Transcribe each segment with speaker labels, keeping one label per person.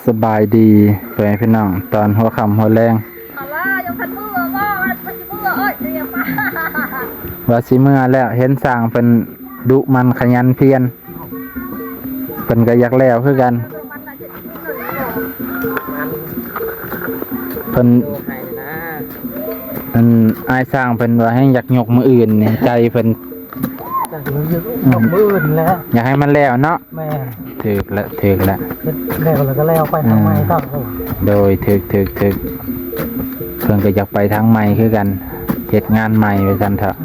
Speaker 1: สบายดีเพื่อนพี่น้องตอนหัวค่ำหัวแรงว่าสิเมื่อแล้วเห็นสร้างเป็นดุมันขยันเพียรเป็นก็อยากแล้วคือกันเป็นอายสร้างเป็นว่าให้อยากยกมืออื่นเนี่ยใจเป็น
Speaker 2: ยกมืออื่นแล้ว
Speaker 1: อยากให้มันแล้วเนาะ
Speaker 2: แม่
Speaker 1: ถึกละ
Speaker 2: แล้วก็แล้วไปทางใหม่ต้อง
Speaker 1: โดยถึกเพิ่นก็อยากไปทางใหม่คือกันเฮ็ดงานใหม่ไปกันเถอะ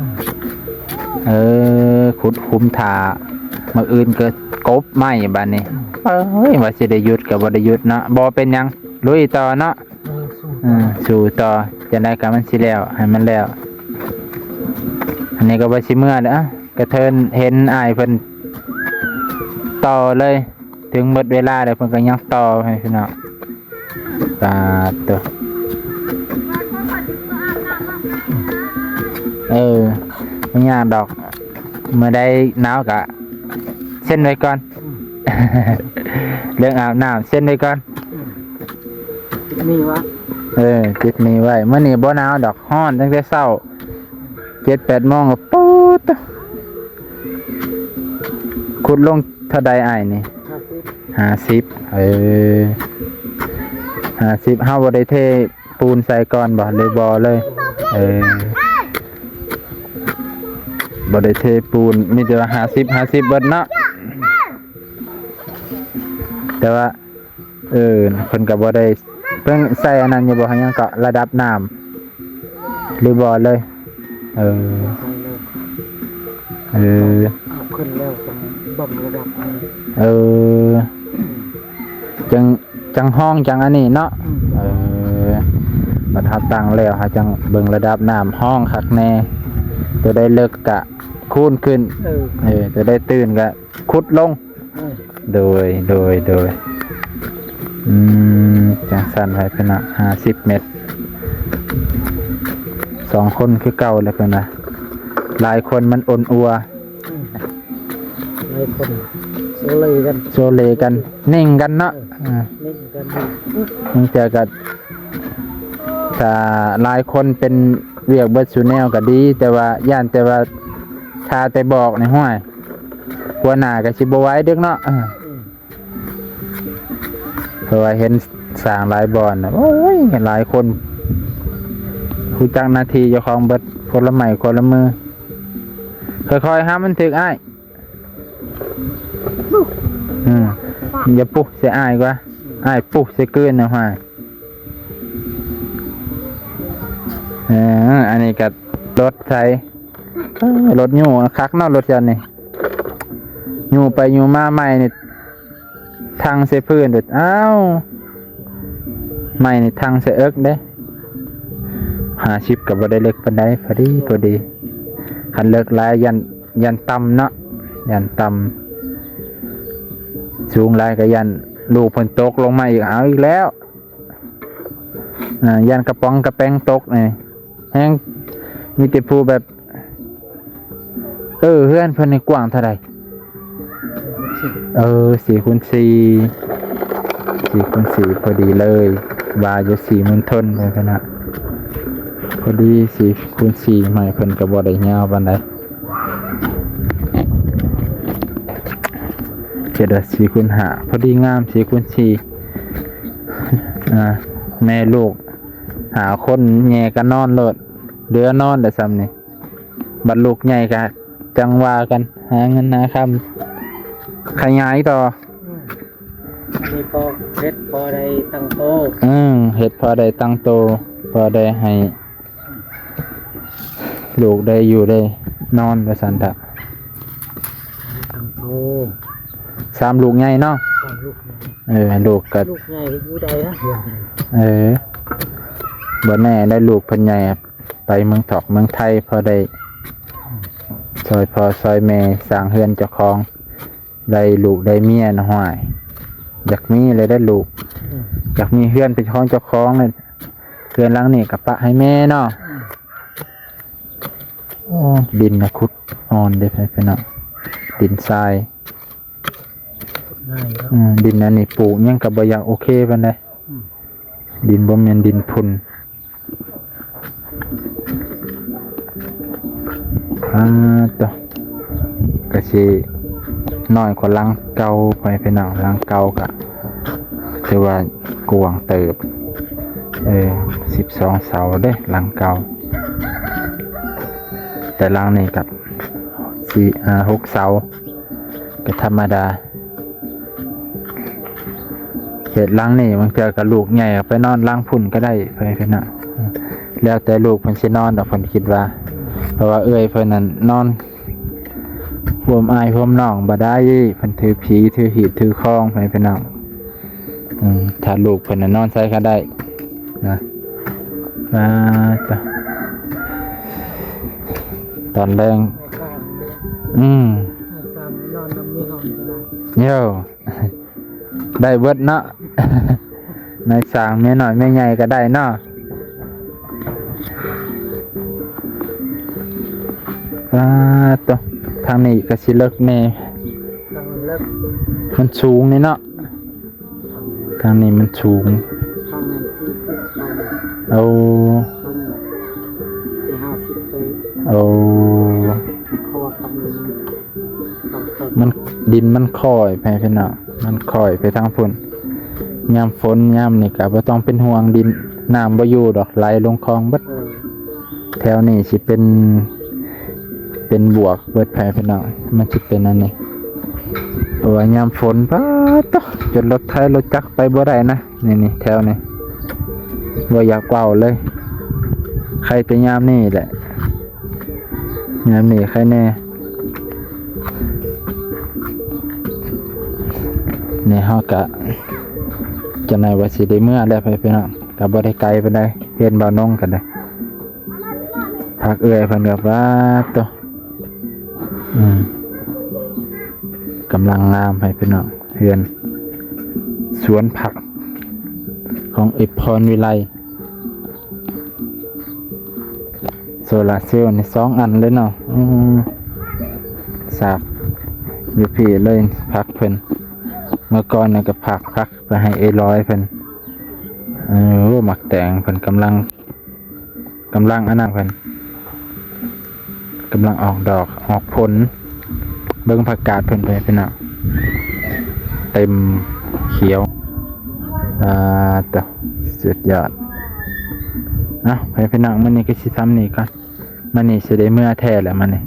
Speaker 1: ขุดคุ้มถามื้ออื่นก็กบไม้บัดนี้ว่าสิได้หยุดก็บ่ได้หยุดเนาะบ่เป็นหยังลุยต่อเนาะสู้ต่อจะได้ก็มันสิแล้วให้มันแล้วอันนี้ก็บ่สิเมื่อเด้อกระเทินเห็นอ้ายเพิ่นต่อเลยถึงหมดเวลาแล้วเพิ่นก็ยังต่อให้พี่น้องตาตัวไม่ยากดอกเมื่อได้หนาวกะเส้นไว้ก่อนเรื่องอาบน้ำเส้นไว้ก่อน
Speaker 2: มีวะ
Speaker 1: จิตมีไว้เมื่อนี้บ่หนาวดอกฮ้อนตั้งแต่เช้า 7-8 โมงก็ปุ๊ดขุดลงเท่าใดอ้ายนี่50 50เฮาบ่ได้เทปูนใส่ก่อนบ่เลยบ่เลยบ่ได้เทปูนมีแต่ว่า50เบิดเนาะแต่ว่าเพิ่นก็บ่ได้เพิ่นใส่อันนั้นอยู่บ่ให้ยังก็ระดับน้ำหรือบ่เลย
Speaker 2: ขึ้นแล้วต้องบ่มระดับ
Speaker 1: จังห้องจังอันนี้เนาะประทับตั้งแล้วฮะจังเบิ่งระดับน้ำห้องคักแน่จะได้เลิกกะคูณขึ้นจะได้ตื่นกะขุดลงโดยจังสั้นไว้เป็น50 เมตร2 คนคือเก่าแล้วเพิ่นนะหลายคนมันอ่อนอัว
Speaker 2: หลายคนโซ
Speaker 1: เลกันนิ่งกันเนาะ
Speaker 2: นิ่งกัน
Speaker 1: มันเจอกันถ้าหลายคนเป็นเวียกเบิดสูแนวก็ดีแต่ว่าย่านแต่ว่าถ้าแต่บอกในห้วยหัวหน้าก็สิบ่ไหวเด้อเนาะเพราะว่าเห็นสร้างหลายบ่อนโอ้ยหลายคนผู้จักหน้าที่เจ้าของเบิดคนละไม้คนละมือค่อยๆหามันถึกอ้ายอย่าปุ๊บเสียอ้ายกว่าอ้ายปุ๊บเสียเกินนะห้วยอันนี้ก็รถไถรถยูคักเนาะรถจันนี่ยูไปยูมาใหม่นี่ทางเสียพื้นเด็ดใหม่นี่ทางเสียเอิกเด้50กับบ่ได้เล็กปานใดพอดีคันเลิกหลายยันต่ำเนาะยันต่ำสูงหลายก็ยันลูกเพิ่นตกลงมาอีกอีกแล้วยันกระป๋องกระแป้งตกนี่แฮงมีแต่ผู้แบบเฮือนเพิ่นนี่กว้างเท่าใด4x4 พอดีเลยว่าอยู่4 มณฑลเลยนะพอดี4x4ใหม่เพิ่นก็บ่ได้ยาวปานใดเจ็ด4x5พอดีงาม4x4แม่ลูกหาคนแย่กันนอนโลดเดือนอนแต่ซ้ำนี่บัดลูกใหญ่ก็จังว่ากันหาเงินหาคำขยายต่อ
Speaker 2: มีพอเฮ็ดพอได้ตั้งโต
Speaker 1: เฮ็ดพอได้ตั้งโตพอได้ให้ลูกได้อยู่ได้นอนว่าซั่นตะ
Speaker 2: ตั้งโต
Speaker 1: 3 ลูกใหญ่เนาะลูกก็
Speaker 2: ลูกใหญ่อยู่ใดนะ
Speaker 1: บ่แน่ได้ลูกเพิ่นใหญ่ไปเมืองถอกเมืองไทยพอได้ซอยพ่อซอยแม่สร้างเฮือนเจ้าของได้ลูกได้เมียนะห้วยอยากมีเลยได้ลูกอยากมีเฮือนเป็นของเจ้าของเลยเฮือนหลังนี่กับปะให้แม่เนาะดินนะขุดอ่อนได้ไปเนาะดินทราย
Speaker 2: ง่ายครับ
Speaker 1: ดินอันนี้ปลูกยังก็บ่อยากโอเคปานใดดินบ่แม่นดินพุนต่อก็สิน้อยกว่าหลังเก่าไปพี่น้องหลังเก่าก็ถือว่ากว้างเติบ12 เสาเด้หลังเก่าแต่หลังนี้กับ6 เสาก็ธรรมดาเห็ดหลังนี่มันเจอกับลูกใหญ่ไปนอนหลังพุ่นก็ได้เพิ่นพี่น้องแล้วแต่ลูกเพิ่นสินอนดอกเพิ่นคิดว่าเพราะว่าเพิ่นนั่นนอนห่วมอายห่วมน้องบ่ได้เพิ่นถือผีถือหีบถือคองไปพี่น้องถ้าลูกเพิ่นน่ะนอนใส่ก็ได้นะตอนแรง
Speaker 2: นอนน้ำมีนอนก็ได้
Speaker 1: เดี๋ยวได้เบิดเนาะ ในสางแม่น้อยแม่ใหญ่ก็ได้เนาะตัวทางนี้ก็สิเลิกแน่มันสูงนี่เนาะทางนี้มันสูงเอามันดินมันค่อยไปพี่น้องมันค่อยไปทางพุ่นยามฝนยามนี่ก็บ่ต้องเป็นห่วงดินน้ำบ่อยู่ดอกไหลลงคลองเบิดแถวนี้สิเป็นบวกเบิดแผ่พี่น้องมันสิเป็นอันนี้เพราะว่ายามฝนป๊าดจนรถไถรถจักรไปบ่ได้นะนี่แถวนี้บ่อยากเว้าเลยใครแต่ยามนี้แหละยามนี้ใครแน่นี่เฮาก็จะไหนว่าสิได้เมื่อแล้วพี่น้องก็บ่ได้ไกลปานใดเฮ็ดบ่าวนงกันได้พักเอื้อยเพิ่นก็ว่าตัวกำลังงามให้พี่น้องเฮือนสวนผักของอิพรวิไลโซลาร์เซลล์นี่2 อันเลยเนาะสากอยู่พี่เลยพักเพิ่นเมื่อก่อนน่ะก็พักไปให้100เพิ่นหมักแตงเพิ่นกำลังอันนั้นเพิ่นกำลังออกดอกออกผลเบิ่งผักกาดเพิ่นไปพี่น้องเต็มเขียวต่อสุดยอดไปพี่น้องมื้อนี้ก็สิทำนี่ก่อนมื้อนี้สิได้เมื่อแท้แล้วมื้อนี้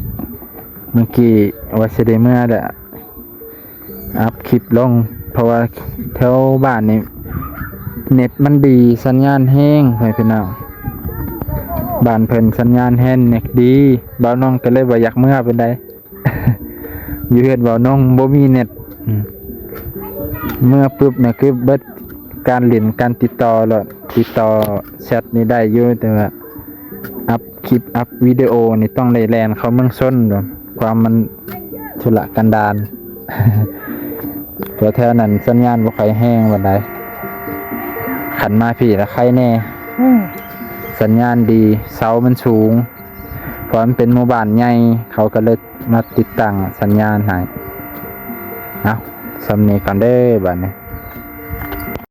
Speaker 1: เมื่อกี้ว่าสิได้เมื่อแล้วอัพคลิปลงเพราะว่าแถวบ้านนี่เน็ตมันดีสัญญาณแห้งพี่น้องบ้านเพิ่นสัญญาณแห้งเน็ตดีบ่าวน้องก็เลยบ่อยากเมื่อเป็นได อยู่เฮ็ดบ่าวน้องบ่มีเน็ตเมื่อปุ๊บเนี่ยคือเบิดการเล่นการติดต่อแล้วติดต่อแชทนี่ได้อยู่แต่ว่าอัพคลิปอัพวิดีโอนี่ต้องได้แลนเข้าเมืองชนความมันทุรกันดาร เพราะแถวนั้นสัญญาณบ่ค่อยแห้งปานใดขันมาพี่ละใครแน่สัญญาณดีเสามันสูงเพราะมันเป็นหมู่บ้านใหญ่เขาก็เลยมาติดตั้งสัญญาณให้สำนี้ก่อนเด้อบัดนี้